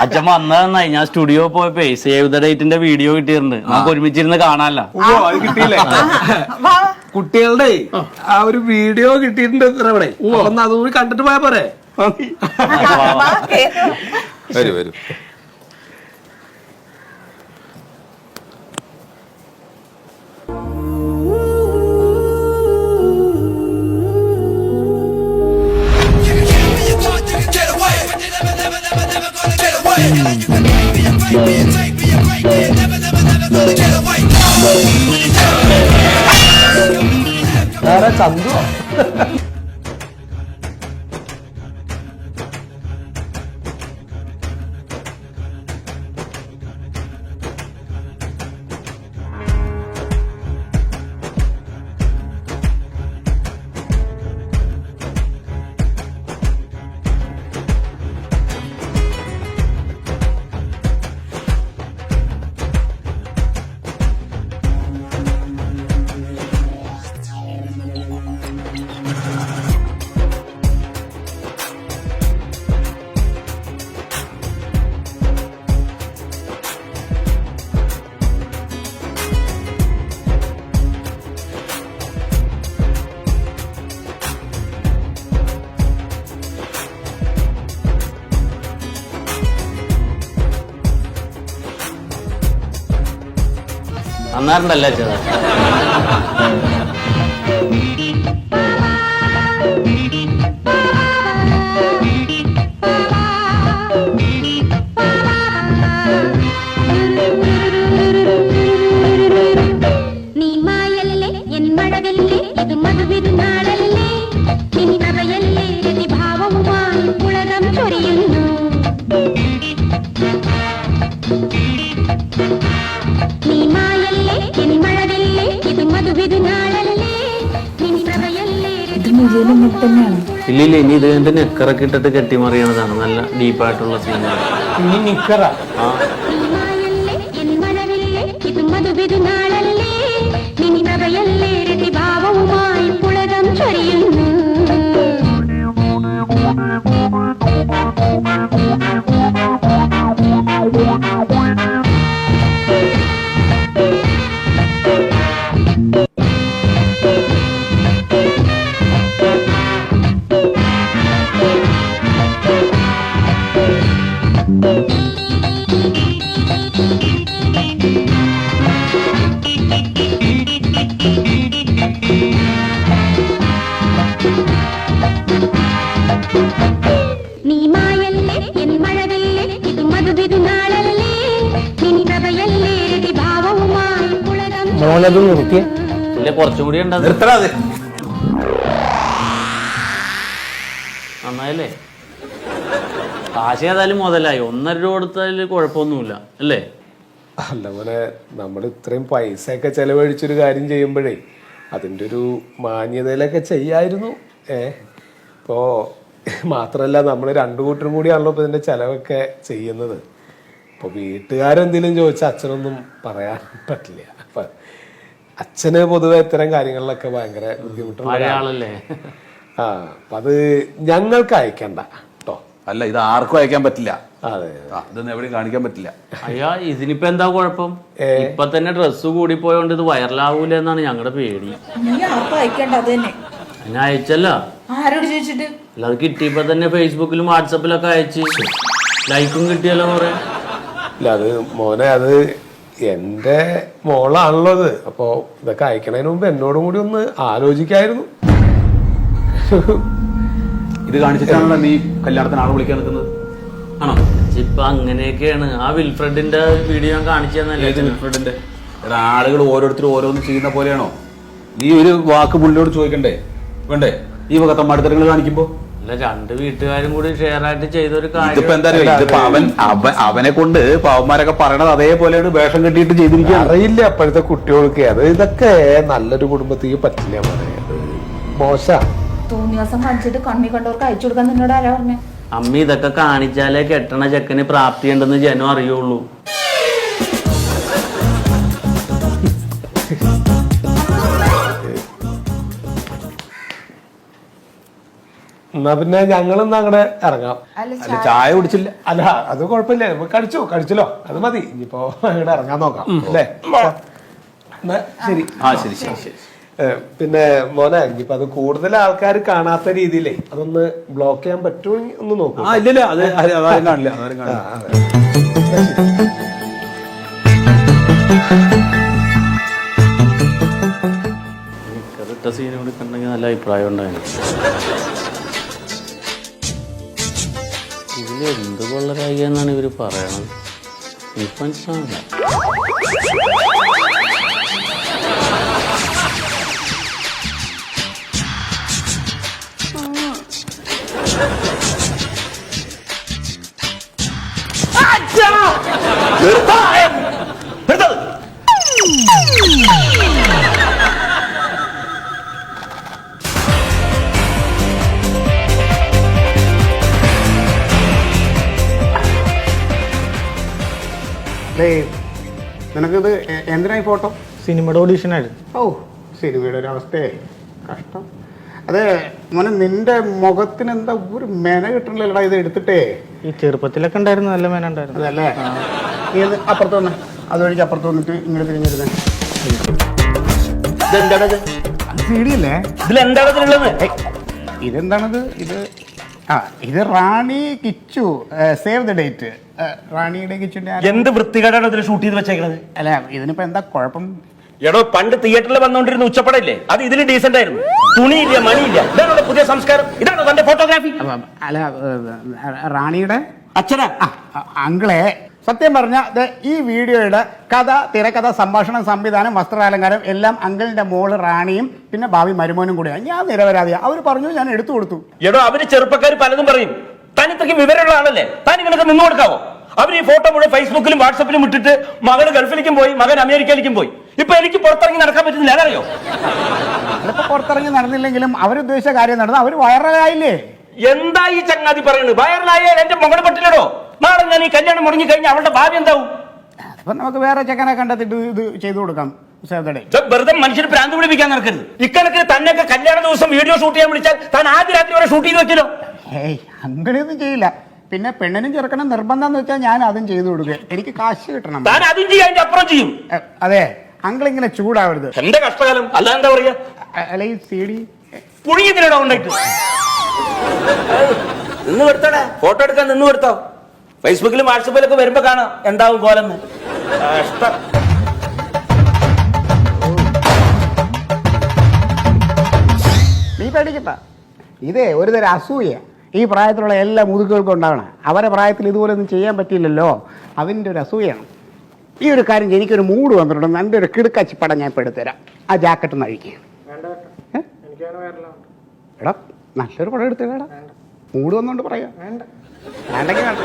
അച്ഛൻ വന്നതായി. ഞാൻ സ്റ്റുഡിയോ പോയപ്പോ സേവ് ദ ഡേറ്റിന്റെ വീഡിയോ കിട്ടിയിട്ടുണ്ട്. നമുക്ക് ഒരുമിച്ചിരുന്ന് കാണാനല്ല. അത് കിട്ടിയില്ലേ? കുട്ടികളുടെ ആ ഒരു വീഡിയോ കിട്ടിയിട്ടുണ്ട് ഇവിടെ. ഒന്ന് അതുകൂടി കണ്ടിട്ട് പോയാ പോരെ? വരൂ വരൂ. ചന്തു നന്നാറുണ്ടല്ലേ അച്ഛൻ? ഇല്ലില്ല, ഇനി ഇത് എന്റെ നെക്കറൊക്കെ ഇട്ടിട്ട് കെട്ടിമറിയണതാണ്. നല്ല ഡീപ്പായിട്ടുള്ള സീനുകൾ. ഇനി നിക്കറ മോനത് നിർത്തിയ ഇല്ല, കുറച്ചും കൂടി ഉണ്ട്. നിർത്തണത് നന്നായല്ലേ? കാശ് ഏതായാലും മുതലായി. 1.5 രൂപ കൊടുത്താൽ കുഴപ്പമൊന്നുമില്ല അല്ലേ? അല്ല മോനെ, നമ്മൾ ഇത്രയും പൈസയൊക്കെ ചെലവഴിച്ചൊരു കാര്യം ചെയ്യുമ്പോഴേ അതിൻ്റെ ഒരു മാന്യതയിലൊക്കെ ചെയ്യായിരുന്നു. ഇപ്പോൾ മാത്രമല്ല, നമ്മൾ 2 കൂട്ടരും കൂടിയാണല്ലോ ഇപ്പോൾ ഇതിൻ്റെ ചിലവൊക്കെ ചെയ്യുന്നത്. ഇപ്പോൾ വീട്ടുകാരെന്തെങ്കിലും ചോദിച്ചാൽ അച്ഛനൊന്നും പറയാൻ പറ്റില്ല. അപ്പം അച്ഛന് പൊതുവെ ഇത്തരം കാര്യങ്ങളിലൊക്കെ ഭയങ്കര ബുദ്ധിമുട്ടുള്ള ആളല്ലേ. അപ്പം അത് ഞങ്ങൾക്ക് അയക്കണ്ട കേട്ടോ. അല്ല, ഇത് ആർക്കും അയക്കാൻ പറ്റില്ല. അതെ, ഇതൊന്നും എവിടെയും കാണിക്കാൻ പറ്റില്ല. അയ്യാ, ഇതിനിപ്പോ എന്താ കുഴപ്പം? ഇപ്പൊ തന്നെ ഡ്രസ്സ് കൂടിപ്പോയോണ്ട് ഇത് വൈറലാവൂല എന്നാണ് ഞങ്ങളുടെ പേടി. ഞാൻ അയച്ചല്ല. ആരോട് ചോദിച്ചിട്ട്? അല്ല, അത് കിട്ടിയപ്പോ തന്നെ ഫേസ്ബുക്കിലും വാട്സപ്പിലൊക്കെ അയച്ച് ലൈക്കും കിട്ടിയല്ലോ കുറെ. ഇല്ല, അത് മോനെ, അത് എൻ്റെ മോളാണല്ലോ അത്. അപ്പോൾ ഇതൊക്കെ അയക്കണതിന് മുമ്പ് എന്നോടും കൂടി ഒന്ന് ആലോചിക്കായിരുന്നു. ഇത് കാണിച്ചിട്ടാണല്ലോ നീ കല്യാണത്തിന് ആളെ വിളിക്കാൻ നിൽക്കുന്നത്? ആണോ? ഇപ്പൊ അങ്ങനെയൊക്കെയാണ്. ആ വിൽഫ്രഡിന്റെ വീഡിയോ ഞാൻ കാണിച്ചു തന്നല്ലേ? വിൽഫ്രഡിന്റെ ആളുകൾ ഓരോരുത്തരും ഓരോന്ന് ചെയ്യുന്ന പോലെയാണോ? നീ ഒരു വാക്ക് പുള്ളിയോട് ചോദിക്കണ്ടേ? വേണ്ടേ? ഈ വക തമ്മാടിത്തരങ്ങൾ കാണിക്കുമ്പോ അല്ല, 2 വീട്ടുകാരും കൂടി ഷെയർ ആയിട്ട് ചെയ്തൊരു കാര്യം. ഇതിപ്പോ എന്താ ഇതിപ്പോ അവനെ കൊണ്ട് പാവന്മാരൊക്കെ പറയണത് അതേപോലെയാണ് വേഷം കെട്ടിയിട്ട് ചെയ്തിരിക്കുക. അറിയില്ല അപ്പോഴത്തെ കുട്ടികൾക്ക്. അത് ഇതൊക്കെ നല്ലൊരു കുടുംബത്തേക്ക് പറ്റില്ല മോനെ. അത് മോശ തോന്നിയാസം കാണിച്ചിട്ട് കണ്ണി കണ്ടവർക്ക് അയച്ചു കൊടുക്കാൻ നിന്നോട് ആരാ പറഞ്ഞേ? അമ്മ ഇതൊക്കെ കാണിച്ചാലേ കെട്ടണ ചെക്കന് പ്രാപ്തിയുണ്ടെന്ന് ജനം അറിയുള്ളൂ. എന്നാ പിന്നെ ഞങ്ങളൊന്ന് അങ്ങടെ ഇറങ്ങാം. അല്ല ചായ കുടിച്ചില്ല. അല്ല അത് കുഴപ്പമില്ല, നമുക്ക് കഴിച്ചല്ലോ, അത് മതി. ഇനിയിപ്പോ അങ്ങടെ ഇറങ്ങാൻ നോക്കാം അല്ലേ? എന്നാ ശരി. ശരി ശരി ശരി. പിന്നെ മോനെ, ഇനിയിപ്പോ അത് കൂടുതൽ ആൾക്കാർ കാണാത്ത രീതിയിലേ അതൊന്ന് ബ്ലോക്ക് ചെയ്യാൻ പറ്റുമെങ്കിൽ ഒന്ന് നോക്കൂ. ഇല്ലല്ല, അത് അതാരും കാണില്ല, അതാരും കാണില്ല. എനിക്കതിട്ട സീനോട് കണ്ടെങ്കിൽ നല്ല അഭിപ്രായം ഉണ്ടായിരുന്നു. ഇതിലെന്ത് കൊള്ളരായി എന്നാണ് ഇവർ പറയണത്, എനിക്ക് മനസ്സിലാവില്ല. നിനക്കിത് എന്തിനായി ഫോട്ടോ? സിനിമയുടെ ഓഡീഷനായിരുന്നു. ഓ, സിനിമയുടെ ഒരു അവസ്ഥയെ കഷ്ടം. അതെ മോനെ, നിന്റെ മുഖത്തിന് എന്താ ഒരു മെന കിട്ടണില്ലടാ ഇത് എടുത്തിട്ടേ. ഈ ചെറുപ്പത്തിലൊക്കെ ഉണ്ടായിരുന്നു, നല്ല മേന ഉണ്ടായിരുന്നു. അതല്ലേ, നീ അപ്പുറത്ത് വന്നേ, അതുവഴിക്ക് അപ്പുറത്ത് വന്നിട്ട് ഇങ്ങോട്ട് തിരിഞ്ഞിരുന്നേ. സീഡിയല്ലേ ഇതിലെന്താണതിലുള്ളത്? ഇതെന്താണത്? ഇത് റാണി കിച്ചു, സേവ് ദ ഡേറ്റ്. റാണിയുടെ കിച്ചുന്റെ എന്ത് വൃത്തികേടാണ് ഇതിൽ ഷൂട്ട് ചെയ്ത് വെച്ചേക്കുന്നത്? അല്ല, ഇതിനിപ്പോ എന്താ കുഴപ്പം? എടോ, പണ്ട് തിയേറ്ററിൽ വന്നുകൊണ്ടിരുന്ന ഉച്ചപ്പടയില്ലേ, അത് ഇതിൽ ഡീസന്റ് ആയിരുന്നു. തുണിയില്ല, മണിയില്ല. ഇതാണോ പുതിയ സംസ്കാരം? ഇതാണോ തന്റെ ഫോട്ടോഗ്രാഫി? അല്ല, റാണിയുടെ അച്ഛനാ അങ്കിളെ, സത്യം പറഞ്ഞ ഈ വീഡിയോയുടെ കഥ, തിരക്കഥ, സംഭാഷണം, സംവിധാനം, വസ്ത്രാലങ്കാരം എല്ലാം അങ്കിളിന്റെ മോള് റാണിയും പിന്നെ ഭാവി മരുമോനും കൂടെയാണ്. ഞാൻ നിരപരാധിയാ. അവർ പറഞ്ഞു, ഞാൻ എടുത്തു കൊടുത്തു. എടോ, അവര് ചെറുപ്പക്കാർ പലതും പറയും. താൻ ഇത്രയ്ക്ക് വിവരമുള്ള ആളല്ലേ, താൻ ഇങ്ങനെയൊക്കെ നിന്ന് കൊടുക്കാവോ? അവർ ഈ ഫോട്ടോ മുഴുവൻ ഫേസ്ബുക്കിലും വാട്സപ്പിലും ഇട്ടിട്ട് മകൻ ഗൾഫിലേക്കും പോയി, മകൻ അമേരിക്കയിലേക്കും പോയി. ഇപ്പൊ എനിക്ക് പുറത്തിറങ്ങി നടക്കാൻ പറ്റുന്നില്ല, അതറിയോ? അതിപ്പോ പുറത്തിറങ്ങി നടന്നില്ലെങ്കിലും അവരുദ്ദേശിച്ച കാര്യം നടന്നു. അവർ വൈറലായില്ലേ? എന്താ ഈ ചങ്ങാതി പറയുന്നത്? വൈറലായാൽ എന്റെ മകന് പറ്റില്ലടോ. നാളെ ഞാൻ ഈ കല്യാണം മുടങ്ങി കഴിഞ്ഞാൽ അവളുടെ ഭാവി എന്താവും? അപ്പൊ നമുക്ക് വേറെ ചെക്കനെ കണ്ടെത്തിട്ട് ഇത് ചെയ്തു കൊടുക്കാം. വെറുതെ മനുഷ്യന് ഭ്രാന്ത് പിടിപ്പിക്കാൻ നടക്കരുത്. ഇക്കണക്കിന് തന്നെയൊക്കെ കല്യാണ ദിവസം വീഡിയോ ഷൂട്ട് ചെയ്യാൻ വിളിച്ചാൽ താൻ ആദ്യ രാത്രി വരെ ഷൂട്ട് ചെയ്ത് വെക്കലോ? ഏയ്, അങ്ങനെയൊന്നും ചെയ്യില്ല. പിന്നെ പെണ്ണിനും ചെറുക്കനും നിർബന്ധം എന്ന് വെച്ചാൽ ഞാൻ അതും ചെയ്തു കൊടുക്കുക. എനിക്ക് കാശ് കിട്ടണം. താൻ അതും ചെയ്യും, അതിന്റെ അപ്പുറം ചെയ്യും. അതെ, അങ്കിൾ ഇങ്ങനെ ചൂടാവരുത്. എന്റെ കഷ്ടകാലം അല്ല, എന്താ പറയാ, അല്ല ഈ CD പുഴുങ്ങിയതിനോ ഉണ്ടായിട്ട് നിന്ന് കൊടുത്തോടെ. ഫോട്ടോ എടുക്കാൻ നിന്ന് കൊടുത്തോ. ഫേസ്ബുക്കിലും വാട്സപ്പിലൊക്കെ വരുമ്പോ കാണാം എന്താവും കോലെന്ന്. കഷ്ടം. നീ പേടിക്കണ്ട, ഇതേ ഒരു തരം അസൂയ ഈ പ്രായത്തിലുള്ള എല്ലാ മുതുക്കുകൾക്കും ഉണ്ടാവണം. അവരെ പ്രായത്തിൽ ഇതുപോലെ ഒന്നും ചെയ്യാൻ പറ്റില്ലല്ലോ, അതിൻ്റെ ഒരു അസൂയാണ്. ഈ ഒരു കാര്യം, എനിക്കൊരു മൂഡ് വന്നിട്ടുണ്ട്. എൻ്റെ ഒരു കിടുക്കാച്ചിപ്പടം ഞാൻ ഇപ്പോൾ എടുത്തുതരാം. ആ ജാക്കറ്റ് ഒന്ന് അഴിക്കുക. എടാ, നല്ലൊരു പടം എടുത്തേടാ. മൂഡ് വന്നുകൊണ്ട് പറയാം. വേണ്ടെങ്കിൽ വേണ്ട.